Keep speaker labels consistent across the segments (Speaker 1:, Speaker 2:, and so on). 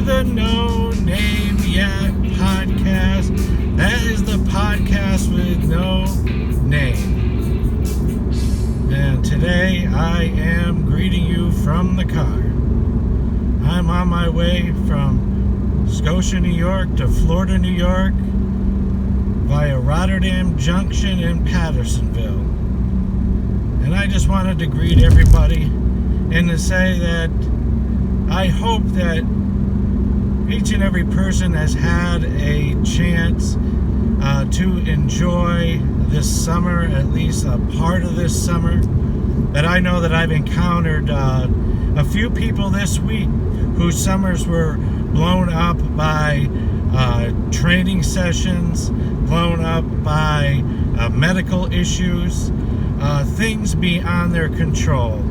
Speaker 1: the No Name Yet podcast. That is the podcast with no name. And today I am greeting you from the car. I'm on my way from Scotia, New York to Florida, New York via Rotterdam Junction and Pattersonville. And I just wanted to greet everybody and to say that I hope that each and every person has had a chance to enjoy this summer, at least a part of this summer. That I know that I've encountered a few people this week whose summers were blown up by training sessions, blown up by medical issues, things beyond their control,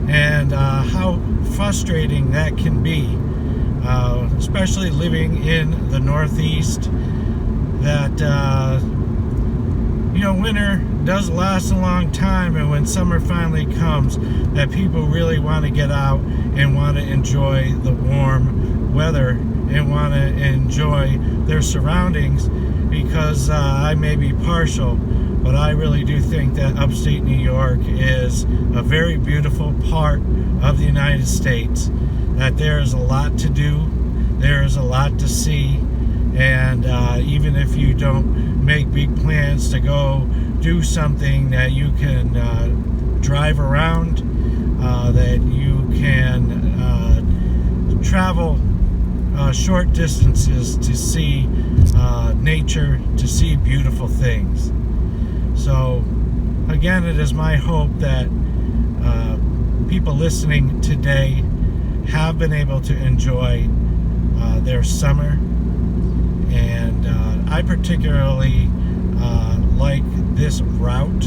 Speaker 1: and how frustrating that can be, especially living in the Northeast, that winter does last a long time, and when summer finally comes, that people really want to get out and want to enjoy the warm weather and want to enjoy their surroundings, because I may be partial, but I really do think that upstate New York is a very beautiful part of the United States, that there is a lot to do, there is a lot to see, and even if you don't make big plans to go do something, that you can drive around, that you can travel short distances to see nature, to see beautiful things. So again, it is my hope that people listening today have been able to enjoy their summer, and I particularly like this route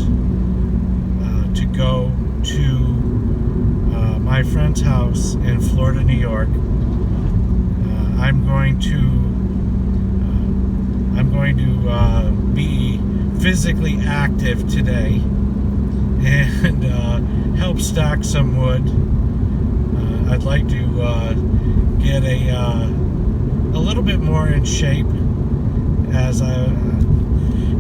Speaker 1: to go to my friend's house in Florida, New York. I'm going to be physically active today and help stack some wood. I'd like to get a little bit more in shape, as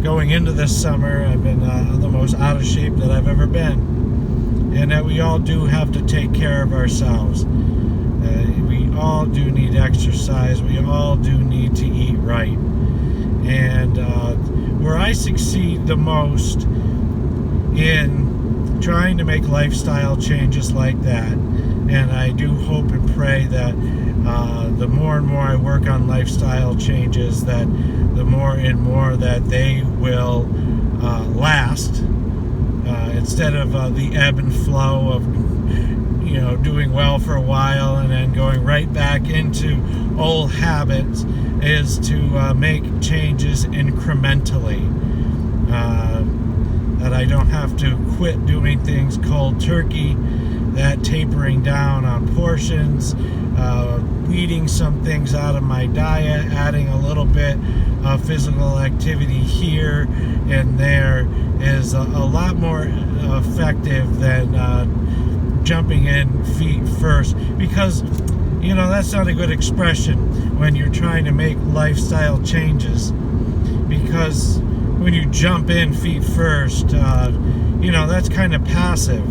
Speaker 1: going into this summer I've been the most out of shape that I've ever been, and that we all do have to take care of ourselves. We all do need exercise, we all do need to eat right, and where I succeed the most in trying to make lifestyle changes like that, and I do hope and pray that the more and more I work on lifestyle changes, that the more and more that they will last, instead of the ebb and flow of doing well for a while and then going right back into old habits, is to make changes incrementally, that I don't have to quit doing things cold turkey, that tapering down on portions, weeding some things out of my diet, adding a little bit of physical activity here and there is a lot more effective than jumping in feet first, because that's not a good expression when you're trying to make lifestyle changes, because when you jump in feet first, that's kind of passive,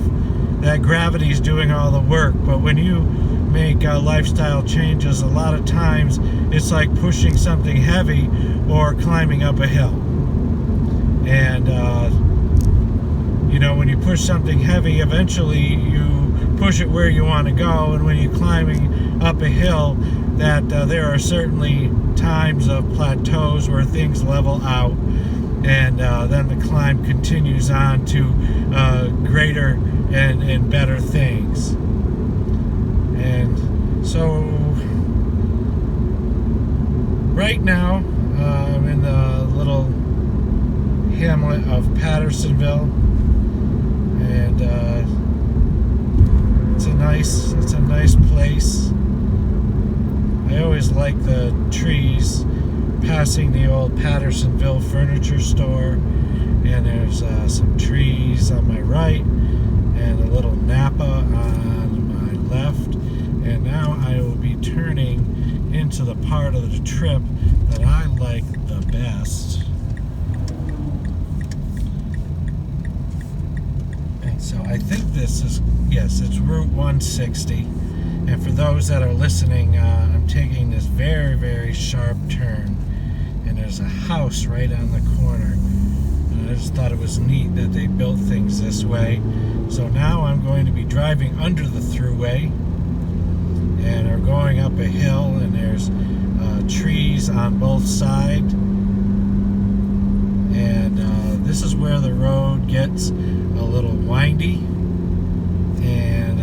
Speaker 1: that gravity's doing all the work. But when you make lifestyle changes, a lot of times it's like pushing something heavy or climbing up a hill, and when you push something heavy, eventually you push it where you want to go, and when you're climbing up a hill, that there are certainly times of plateaus where things level out, and then the climb continues on to greater and better things. And so right now I'm in the little hamlet of Pattersonville, and it's a nice place. I always like the trees passing the old Pattersonville furniture store, and there's some trees on my right and a little Napa on my left, and now I will be turning into the part of the trip that I like the best. And so I think this is, yes, it's Route 160. And for those that are listening, I'm taking this very, very sharp turn. And there's a house right on the corner. And I just thought it was neat that they built things this way. So now I'm going to be driving under the thruway. And are going up a hill, and there's trees on both sides. And this is where the road gets a little windy. And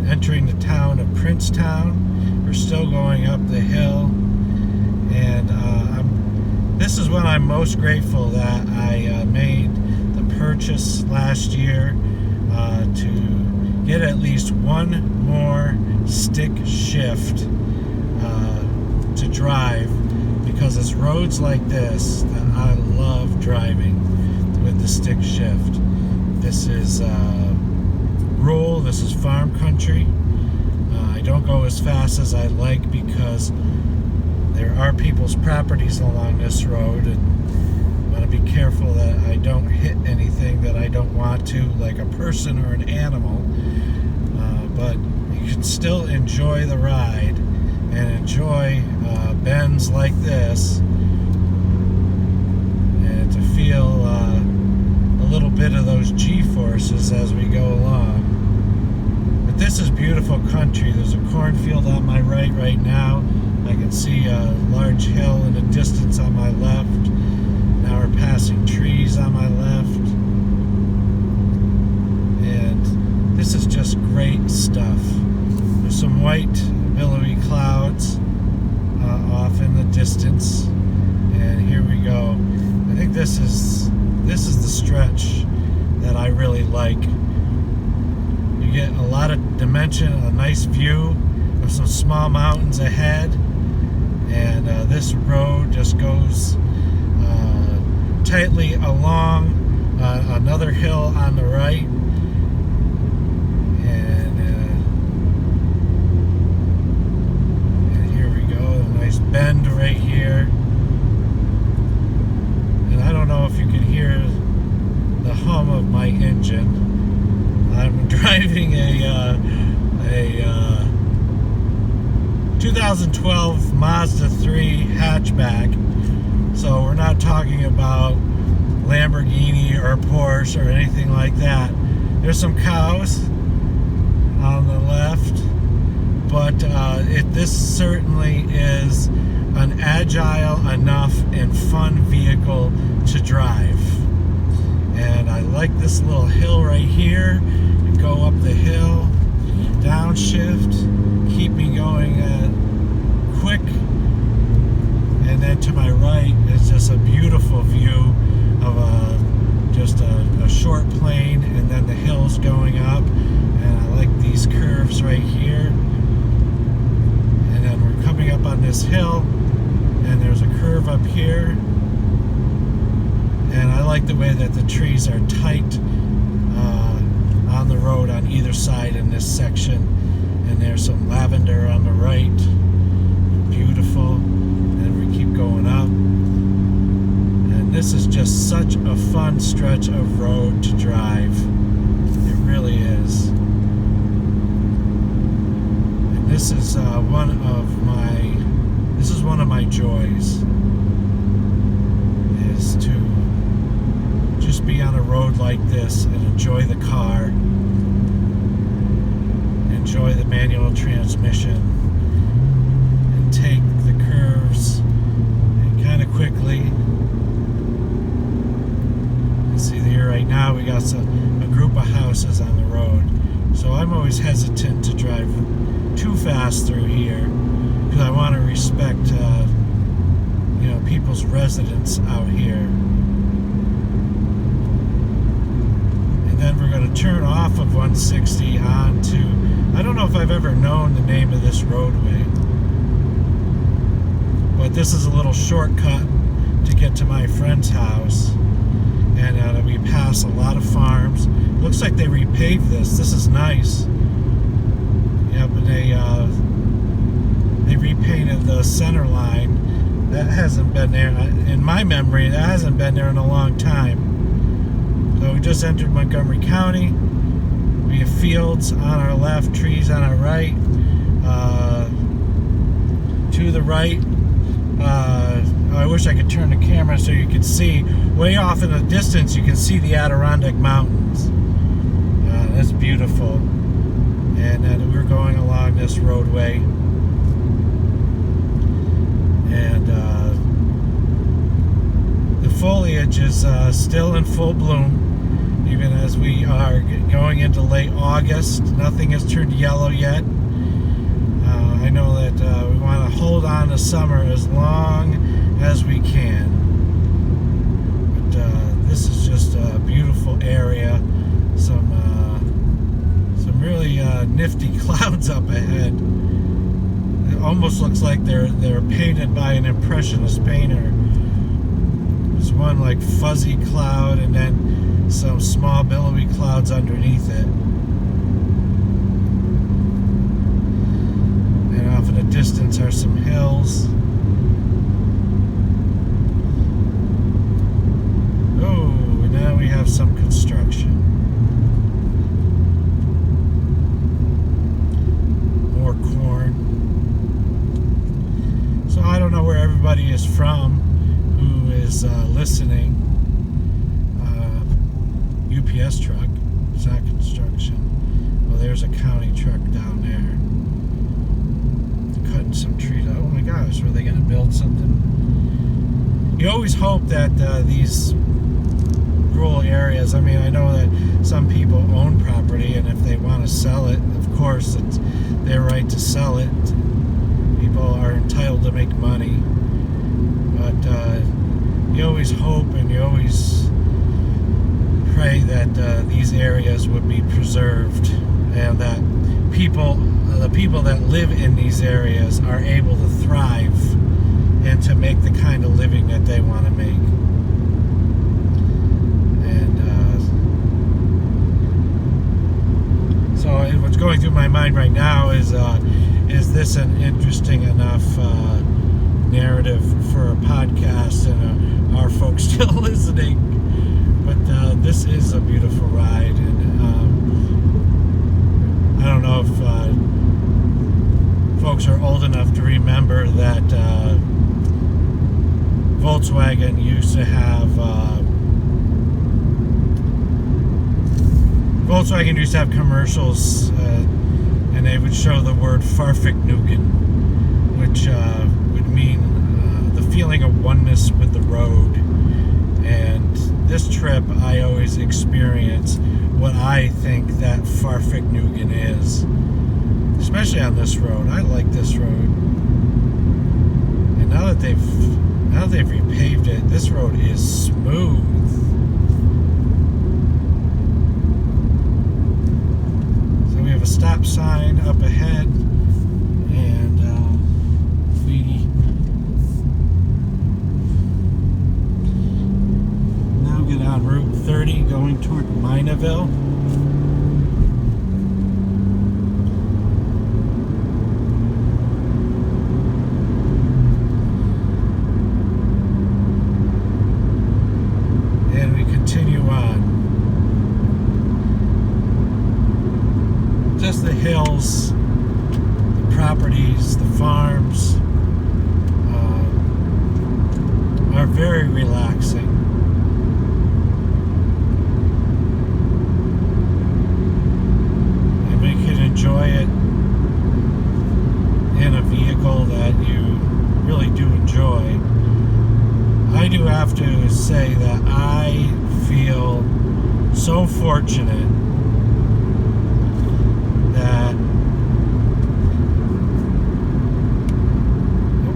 Speaker 1: entering the town of Princetown, we're still going up the hill. And this is when I'm most grateful that I made the purchase last year to get at least one more stick shift to drive, because it's roads like this that I love driving with the stick shift. This is rural, this is farm country. I don't go as fast as I like because there are people's properties along this road, and I want to be careful that I don't hit anything that I don't want to, like a person or an animal. But you can still enjoy the ride and enjoy bends like this, and to feel a little bit of those G-forces as we go along. But this is beautiful country. There's a cornfield on my right now. I can see a large hill in the distance on my left. Now we're passing trees on my left. And this is just great stuff. There's some white billowy clouds off in the distance. And here we go. I think this is the stretch that I really like. You get a lot of dimension, a nice view of some small mountains ahead. And this road just goes tightly along another hill on the right. And here we go, a nice bend right here. And I don't know if you can hear the hum of my engine. I'm driving a 2012 Mazda 3 hatchback, so we're not talking about Lamborghini or Porsche or anything like that. There's some cows on the left, but this certainly is an agile enough and fun vehicle to drive. And I like this little hill right here. You go up the hill, downshift, keep me going quick, and then to my right is just a beautiful view of just a short plain, and then the hills going up. And I like these curves right here. And then we're coming up on this hill, and there's a curve up here. And I like the way that the trees are tight on the road on either side in this section. And there's some lavender on the right. Beautiful. And we keep going up. And this is just such a fun stretch of road to drive. It really is. And this is one of my joys, is to just be on a road like this and enjoy the car, enjoy the manual transmission, and take the curves and kind of quickly. You see here right now we got a group of houses on the road, so I'm always hesitant to drive too fast through here because I want to respect people's residence out here. And then we're going to turn off of 160 onto, I don't know if I've ever known the name of this roadway, but this is a little shortcut to get to my friend's house. And we pass a lot of farms. Looks like they repaved this. This is nice. Yep, and they They repainted the center line. That hasn't been there, in my memory, that hasn't been there in a long time. So we just entered Montgomery County. We have fields on our left, trees on our right. To the right, I wish I could turn the camera so you could see. Way off in the distance, you can see the Adirondack Mountains. That's beautiful. And we're going along this roadway. And the foliage is still in full bloom, even as we are going into late August. Nothing has turned yellow yet. I know that we want to hold on to summer as long as we can. But this is just a beautiful area. Some really nifty clouds up ahead. It almost looks like they're painted by an impressionist painter. There's one like fuzzy cloud and then some small billowy clouds underneath it. And off in the distance are some hills. Oh, and now we have some construction. More corn. So I don't know where everybody is from who is listening. UPS truck. It's not construction. Well, there's a county truck down there. They're cutting some trees. Oh my gosh, were they going to build something? You always hope that these rural areas, I mean, I know that some people own property, and if they want to sell it, of course, it's their right to sell it. People are entitled to make money. But you always hope and you always pray that these areas would be preserved and that the people that live in these areas are able to thrive and to make the kind of living that they want to make. And so what's going through my mind right now is this an interesting enough narrative for a podcast, and are folks still listening? But this is a beautiful ride, and I don't know if folks are old enough to remember that Volkswagen used to have commercials, and they would show the word Fahrvergnügen, which would mean the feeling of oneness with the road. And this trip, I always experience what I think that Fahrvergnügen is, especially on this road. I like this road, and now that they've repaved it, this road is smooth. So we have a stop sign up ahead, and we now get on Route 30 going toward Mineville. Just the hills, the properties, the farms are very relaxing. And we can enjoy it in a vehicle that you really do enjoy. I do have to say that I feel so fortunate that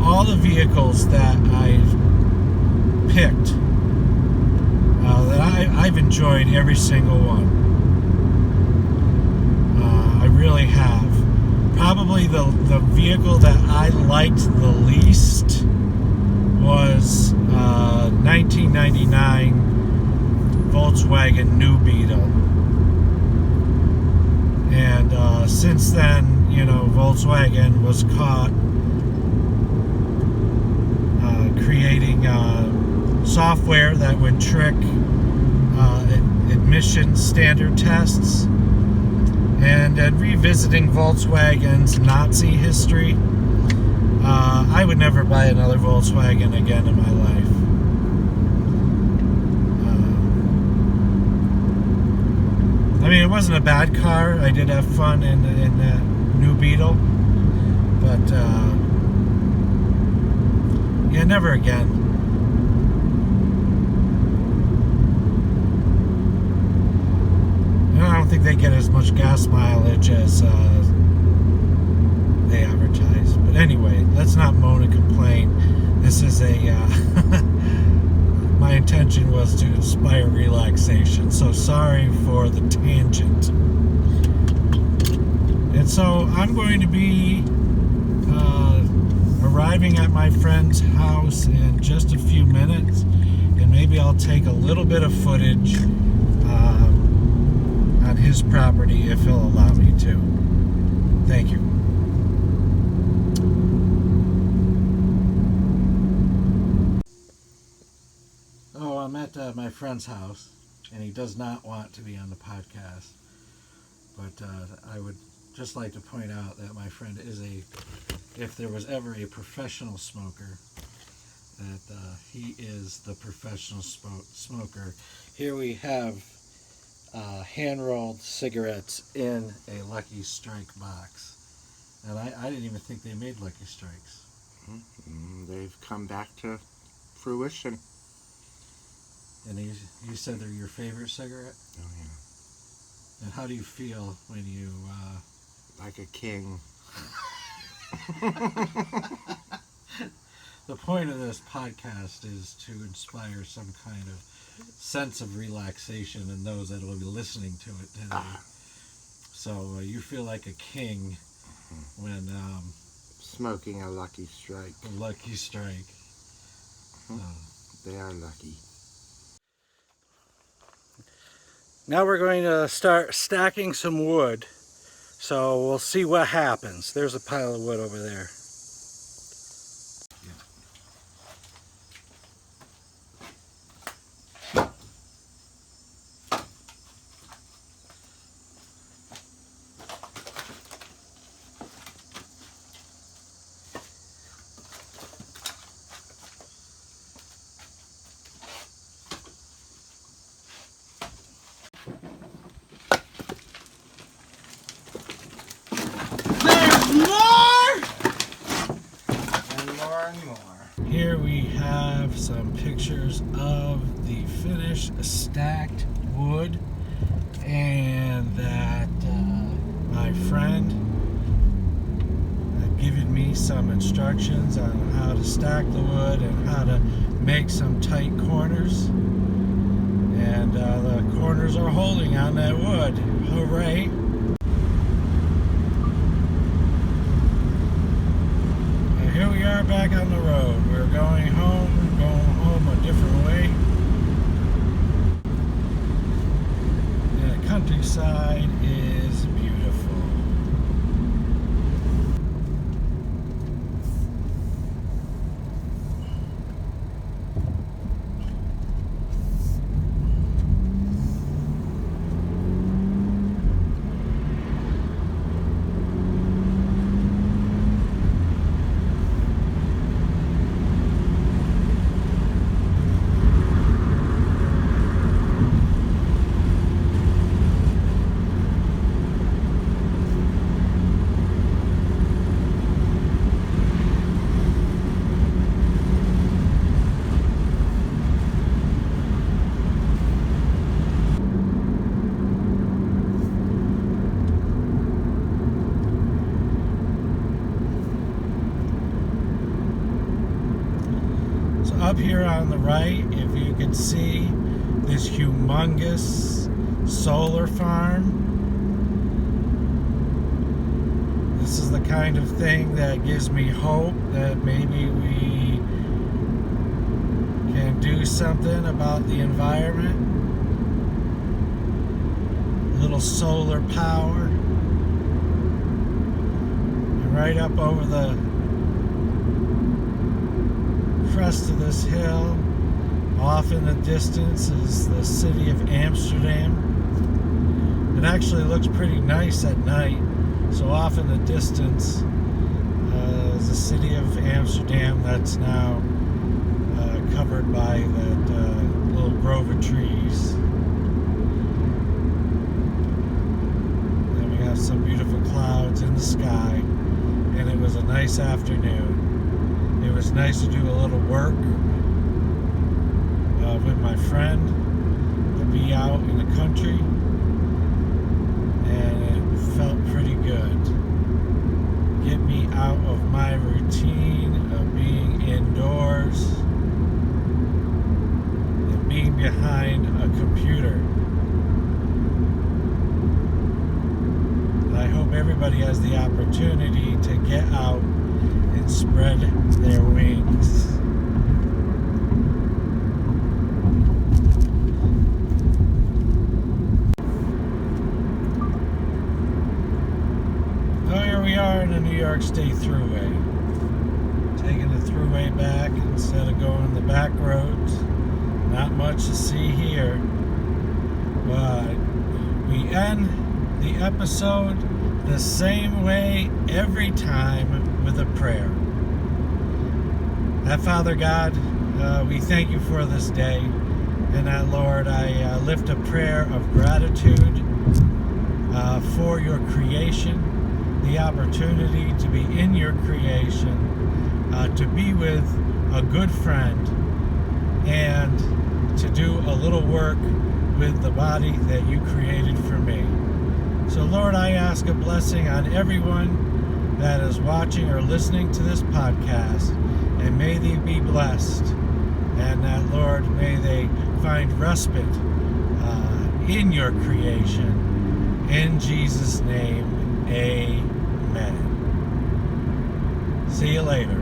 Speaker 1: all the vehicles that I've picked, that I've enjoyed every single one. I really have. Probably the vehicle that I liked the least was 1999 Volkswagen New Beetle. And since then, Volkswagen was caught using software that would trick emission standard tests, and revisiting Volkswagen's Nazi history. I would never buy another Volkswagen again in my life. I mean, it wasn't a bad car. I did have fun in that new Beetle, but yeah, never again. And I don't think they get as much gas mileage as they advertise. But anyway, let's not moan and complain. This is my intention was to inspire relaxation, so sorry for the tangent. And so I'm going to be arriving at my friend's house in just a few minutes, and maybe I'll take a little bit of footage on his property if he'll allow me to. Thank you. Oh, I'm at my friend's house, and he does not want to be on the podcast. But I would just like to point out that my friend is if there was ever a professional smoker, that he is the professional smoker. Here we have hand-rolled cigarettes in a Lucky Strike box. And I didn't even think they made Lucky Strikes.
Speaker 2: They've come back to fruition.
Speaker 1: And you said they're your favorite cigarette?
Speaker 2: Oh, yeah.
Speaker 1: And how do you feel when you...
Speaker 2: Like a king.
Speaker 1: The point of this podcast is to inspire some kind of sense of relaxation in those that will be listening to it today. So you feel like a king when...
Speaker 2: smoking a Lucky Strike.
Speaker 1: A Lucky Strike.
Speaker 2: They are lucky.
Speaker 1: Now we're going to start stacking some wood. So we'll see what happens. There's a pile of wood over there. Here we have some pictures of the finished stacked wood, and that my friend had given me some instructions on how to stack the wood and how to make some tight corners, and the corners are holding on that wood. Hooray! Here we are back on the road. We're going home a different way. And the countryside is beautiful. Up here on the right, if you can see this humongous solar farm, this is the kind of thing that gives me hope that maybe we can do something about the environment. A little solar power. And right up over the crest of this hill, off in the distance, is the city of Amsterdam. It actually looks pretty nice at night. So off in the distance is the city of Amsterdam that's now covered by that little grove of trees. Then we have some beautiful clouds in the sky, and it was a nice afternoon. It was nice to do a little work with my friend, to be out in the country, and it felt pretty good. Get me out of my routine of being indoors and being behind a computer. And I hope everybody has the opportunity to get out and spread their wings. We are in the New York State Thruway. Taking the Thruway back instead of going the back roads. Not much to see here. But we end the episode the same way every time, with a prayer. That Father God, we thank you for this day. And that, Lord, I lift a prayer of gratitude for your creation. The opportunity to be in your creation, to be with a good friend, and to do a little work with the body that you created for me. So Lord, I ask a blessing on everyone that is watching or listening to this podcast, and may they be blessed, and that, Lord, may they find respite in your creation. In Jesus' name, amen. See you later.